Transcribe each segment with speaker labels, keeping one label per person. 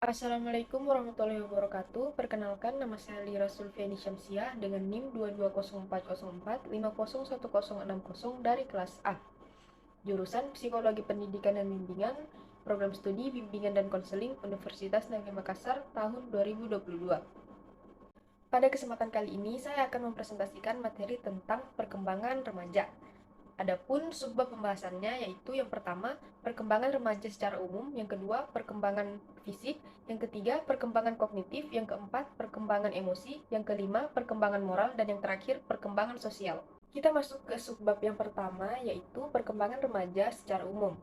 Speaker 1: Assalamualaikum warahmatullahi wabarakatuh. Perkenalkan, nama saya Lira Sulfiani Syamsiah dengan NIM 220404501060 dari kelas A. Jurusan Psikologi Pendidikan dan Bimbingan, Program Studi Bimbingan dan Konseling Universitas Negeri Makassar tahun 2022. Pada kesempatan kali ini, saya akan mempresentasikan materi tentang perkembangan remaja. Adapun subbab pembahasannya yaitu yang pertama, perkembangan remaja secara umum, yang kedua, perkembangan fisik, yang ketiga, perkembangan kognitif, yang keempat, perkembangan emosi, yang kelima, perkembangan moral, dan yang terakhir, perkembangan sosial. Kita masuk ke subbab yang pertama yaitu perkembangan remaja secara umum.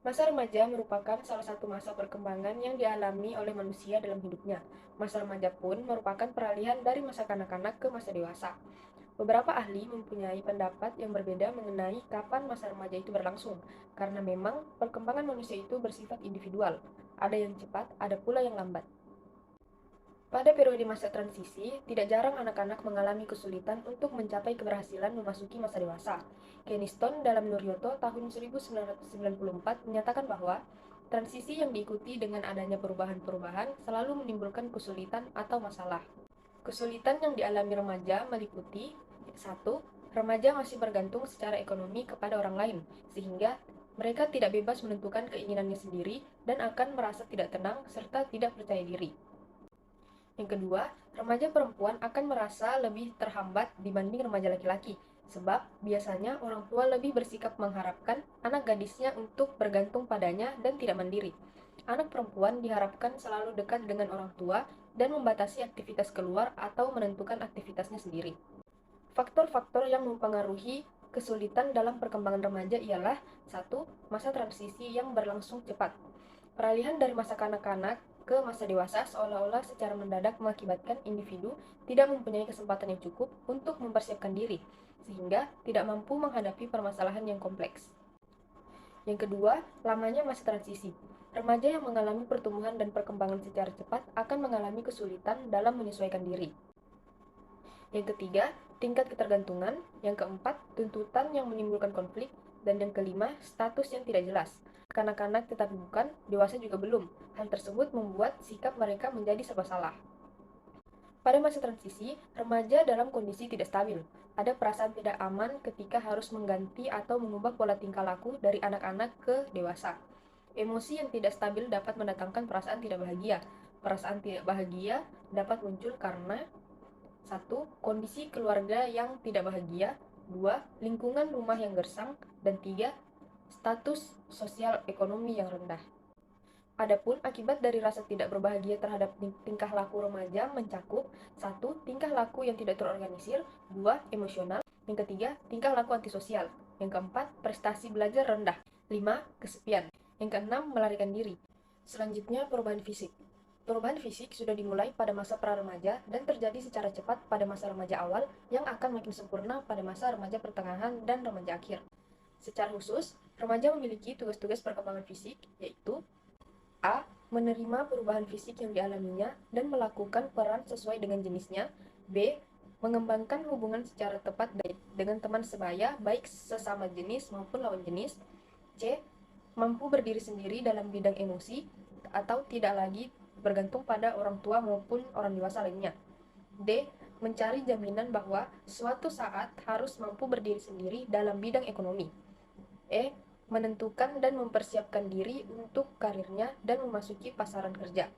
Speaker 1: Masa remaja merupakan salah satu masa perkembangan yang dialami oleh manusia dalam hidupnya. Masa remaja pun merupakan peralihan dari masa kanak-kanak ke masa dewasa. Beberapa ahli mempunyai pendapat yang berbeda mengenai kapan masa remaja itu berlangsung, karena memang perkembangan manusia itu bersifat individual. Ada yang cepat, ada pula yang lambat. Pada periode masa transisi, tidak jarang anak-anak mengalami kesulitan untuk mencapai keberhasilan memasuki masa dewasa. Keniston dalam Nuryoto tahun 1994 menyatakan bahwa transisi yang diikuti dengan adanya perubahan-perubahan selalu menimbulkan kesulitan atau masalah. Kesulitan yang dialami remaja meliputi: 1. Remaja masih bergantung secara ekonomi kepada orang lain, sehingga mereka tidak bebas menentukan keinginannya sendiri dan akan merasa tidak tenang serta tidak percaya diri. Yang kedua, remaja perempuan akan merasa lebih terhambat dibanding remaja laki-laki, sebab biasanya orang tua lebih bersikap mengharapkan anak gadisnya untuk bergantung padanya dan tidak mandiri. Anak perempuan diharapkan selalu dekat dengan orang tua dan membatasi aktivitas keluar atau menentukan aktivitasnya sendiri. Faktor-faktor yang mempengaruhi kesulitan dalam perkembangan remaja ialah: 1. Masa transisi yang berlangsung cepat. Peralihan dari masa kanak-kanak ke masa dewasa seolah-olah secara mendadak mengakibatkan individu tidak mempunyai kesempatan yang cukup untuk mempersiapkan diri, sehingga tidak mampu menghadapi permasalahan yang kompleks. Yang kedua, lamanya masa transisi. Remaja yang mengalami pertumbuhan dan perkembangan secara cepat akan mengalami kesulitan dalam menyesuaikan diri. Yang ketiga, tingkat ketergantungan. Yang keempat, tuntutan yang menimbulkan konflik. Dan yang kelima, status yang tidak jelas. Kanak-kanak tetapi bukan, dewasa juga belum. Hal tersebut membuat sikap mereka menjadi serba salah. Pada masa transisi, remaja dalam kondisi tidak stabil. Ada perasaan tidak aman ketika harus mengganti atau mengubah pola tingkah laku dari anak-anak ke dewasa. Emosi yang tidak stabil dapat mendatangkan perasaan tidak bahagia. Perasaan tidak bahagia dapat muncul karena: 1. Kondisi keluarga yang tidak bahagia. 2. Lingkungan rumah yang gersang. Dan 3. Status sosial ekonomi yang rendah. Adapun akibat dari rasa tidak berbahagia terhadap tingkah laku remaja mencakup: 1. Tingkah laku yang tidak terorganisir. 2. Emosional. Yang ketiga, tingkah laku antisosial. Yang keempat, prestasi belajar rendah. 5. Kesepian. Yang keenam, melarikan diri. Selanjutnya, perubahan fisik. Perubahan fisik sudah dimulai pada masa pra-remaja dan terjadi secara cepat pada masa remaja awal yang akan makin sempurna pada masa remaja pertengahan dan remaja akhir. Secara khusus, remaja memiliki tugas-tugas perkembangan fisik, yaitu: A. Menerima perubahan fisik yang dialaminya dan melakukan peran sesuai dengan jenisnya. B. Mengembangkan hubungan secara tepat dengan teman sebaya, baik sesama jenis maupun lawan jenis. C. Mampu berdiri sendiri dalam bidang emosi atau tidak lagi bergantung pada orang tua maupun orang dewasa lainnya. D. Mencari jaminan bahwa suatu saat harus mampu berdiri sendiri dalam bidang ekonomi. E. Menentukan dan mempersiapkan diri untuk karirnya dan memasuki pasaran kerja.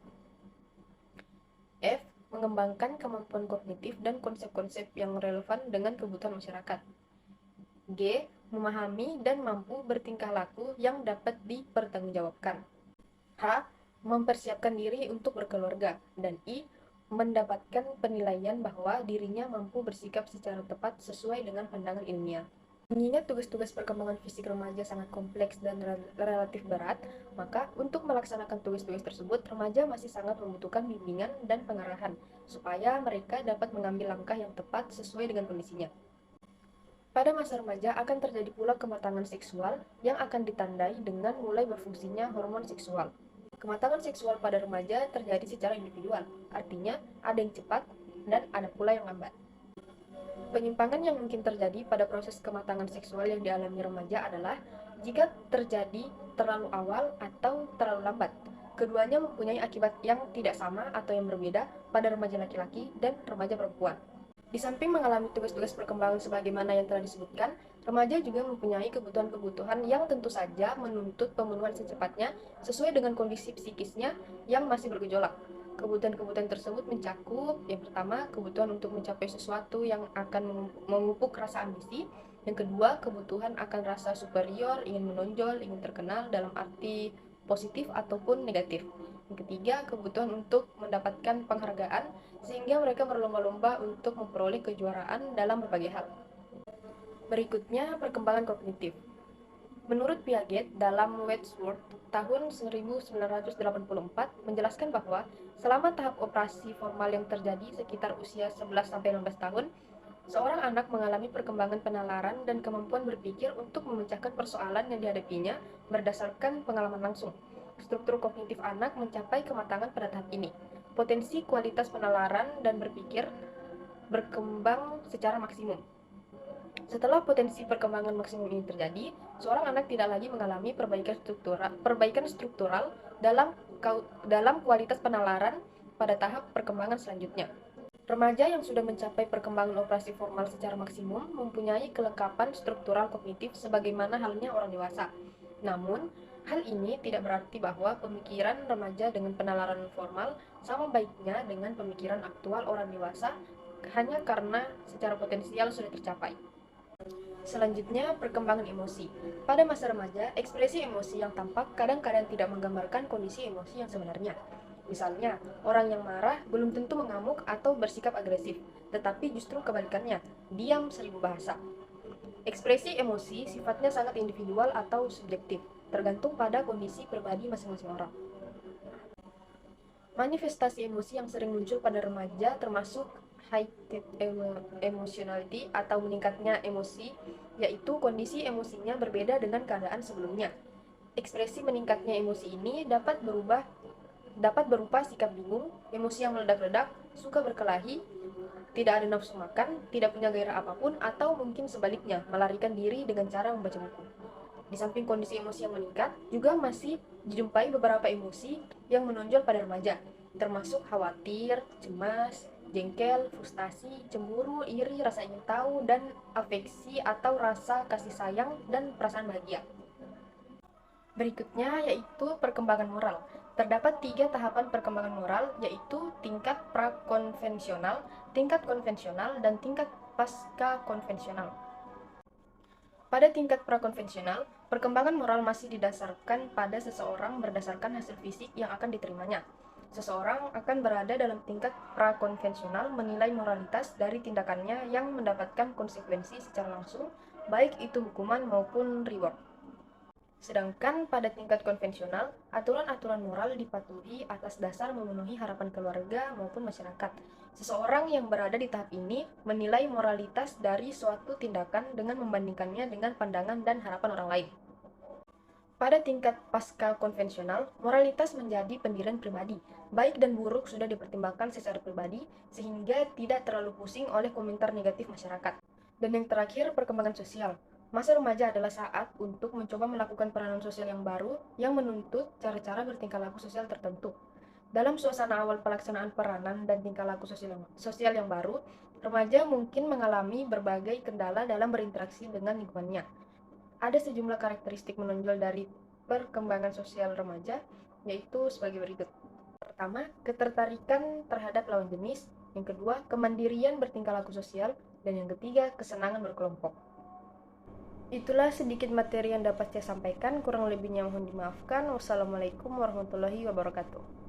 Speaker 1: F. Mengembangkan kemampuan kognitif dan konsep-konsep yang relevan dengan kebutuhan masyarakat. G. Memahami dan mampu bertingkah laku yang dapat dipertanggungjawabkan. H. Mempersiapkan diri untuk berkeluarga. Dan I. Mendapatkan penilaian bahwa dirinya mampu bersikap secara tepat sesuai dengan pandangan ilmiah. Mengingat tugas-tugas perkembangan fisik remaja sangat kompleks dan relatif berat, maka untuk melaksanakan tugas-tugas tersebut, remaja masih sangat membutuhkan bimbingan dan pengarahan, supaya mereka dapat mengambil langkah yang tepat sesuai dengan kondisinya. Pada masa remaja akan terjadi pula kematangan seksual yang akan ditandai dengan mulai berfungsinya hormon seksual. Kematangan seksual pada remaja terjadi secara individual, artinya ada yang cepat dan ada pula yang lambat. Penyimpangan yang mungkin terjadi pada proses kematangan seksual yang dialami remaja adalah jika terjadi terlalu awal atau terlalu lambat. Keduanya mempunyai akibat yang tidak sama atau yang berbeda pada remaja laki-laki dan remaja perempuan. Di samping mengalami tugas-tugas perkembangan sebagaimana yang telah disebutkan, remaja juga mempunyai kebutuhan-kebutuhan yang tentu saja menuntut pemenuhan secepatnya sesuai dengan kondisi psikisnya yang masih bergejolak. Kebutuhan-kebutuhan tersebut mencakup, yang pertama, kebutuhan untuk mencapai sesuatu yang akan memupuk rasa ambisi. Yang kedua, kebutuhan akan rasa superior, ingin menonjol, ingin terkenal dalam arti positif ataupun negatif. Yang ketiga, kebutuhan untuk mendapatkan penghargaan, sehingga mereka berlomba-lomba untuk memperoleh kejuaraan dalam berbagai hal. Berikutnya, perkembangan kognitif. Menurut Piaget, dalam Wordsworth tahun 1984 menjelaskan bahwa selama tahap operasi formal yang terjadi sekitar usia 11-15 tahun, seorang anak mengalami perkembangan penalaran dan kemampuan berpikir untuk memecahkan persoalan yang dihadapinya berdasarkan pengalaman langsung. Struktur kognitif anak mencapai kematangan pada tahap ini. Potensi kualitas penalaran dan berpikir berkembang secara maksimum. Setelah potensi perkembangan maksimum ini terjadi, seorang anak tidak lagi mengalami perbaikan struktural dalam kualitas penalaran pada tahap perkembangan selanjutnya. Remaja yang sudah mencapai perkembangan operasi formal secara maksimum mempunyai kelengkapan struktural kognitif sebagaimana halnya orang dewasa. Namun, hal ini tidak berarti bahwa pemikiran remaja dengan penalaran formal sama baiknya dengan pemikiran aktual orang dewasa hanya karena secara potensial sudah tercapai. Selanjutnya, perkembangan emosi. Pada masa remaja, ekspresi emosi yang tampak kadang-kadang tidak menggambarkan kondisi emosi yang sebenarnya. Misalnya, orang yang marah belum tentu mengamuk atau bersikap agresif, tetapi justru kebalikannya, diam seribu bahasa. Ekspresi emosi sifatnya sangat individual atau subjektif, tergantung pada kondisi pribadi masing-masing orang. Manifestasi emosi yang sering muncul pada remaja termasuk heightened emotionality atau meningkatnya emosi, yaitu kondisi emosinya berbeda dengan keadaan sebelumnya. Ekspresi meningkatnya emosi ini dapat berupa sikap bingung, emosi yang meledak-ledak, suka berkelahi, tidak ada nafsu makan, tidak punya gairah apapun, atau mungkin sebaliknya, melarikan diri dengan cara membaca buku. Di samping kondisi emosi yang meningkat, juga masih dijumpai beberapa emosi yang menonjol pada remaja, termasuk khawatir, cemas, jengkel, frustasi, cemburu, iri, rasa ingin tahu, dan afeksi atau rasa kasih sayang dan perasaan bahagia. Berikutnya yaitu perkembangan moral. Terdapat 3 tahapan perkembangan moral, yaitu tingkat prakonvensional, tingkat konvensional, dan tingkat pasca konvensional. Pada tingkat prakonvensional, perkembangan moral masih didasarkan pada seseorang berdasarkan hasil fisik yang akan diterimanya. Seseorang akan berada dalam tingkat prakonvensional menilai moralitas dari tindakannya yang mendapatkan konsekuensi secara langsung, baik itu hukuman maupun reward. Sedangkan pada tingkat konvensional, aturan-aturan moral dipatuhi atas dasar memenuhi harapan keluarga maupun masyarakat. Seseorang yang berada di tahap ini menilai moralitas dari suatu tindakan dengan membandingkannya dengan pandangan dan harapan orang lain. Pada tingkat pasca konvensional, moralitas menjadi pendirian pribadi. Baik dan buruk sudah dipertimbangkan secara pribadi, sehingga tidak terlalu pusing oleh komentar negatif masyarakat. Dan yang terakhir, perkembangan sosial. Masa remaja adalah saat untuk mencoba melakukan peranan sosial yang baru yang menuntut cara-cara bertingkah laku sosial tertentu. Dalam suasana awal pelaksanaan peranan dan tingkah laku sosial yang baru, remaja mungkin mengalami berbagai kendala dalam berinteraksi dengan lingkungannya. Ada sejumlah karakteristik menonjol dari perkembangan sosial remaja, yaitu sebagai berikut. Pertama, ketertarikan terhadap lawan jenis. Yang kedua, kemandirian bertingkah laku sosial. Dan yang ketiga, kesenangan berkelompok. Itulah sedikit materi yang dapat saya sampaikan, kurang lebihnya mohon dimaafkan. Wassalamualaikum warahmatullahi wabarakatuh.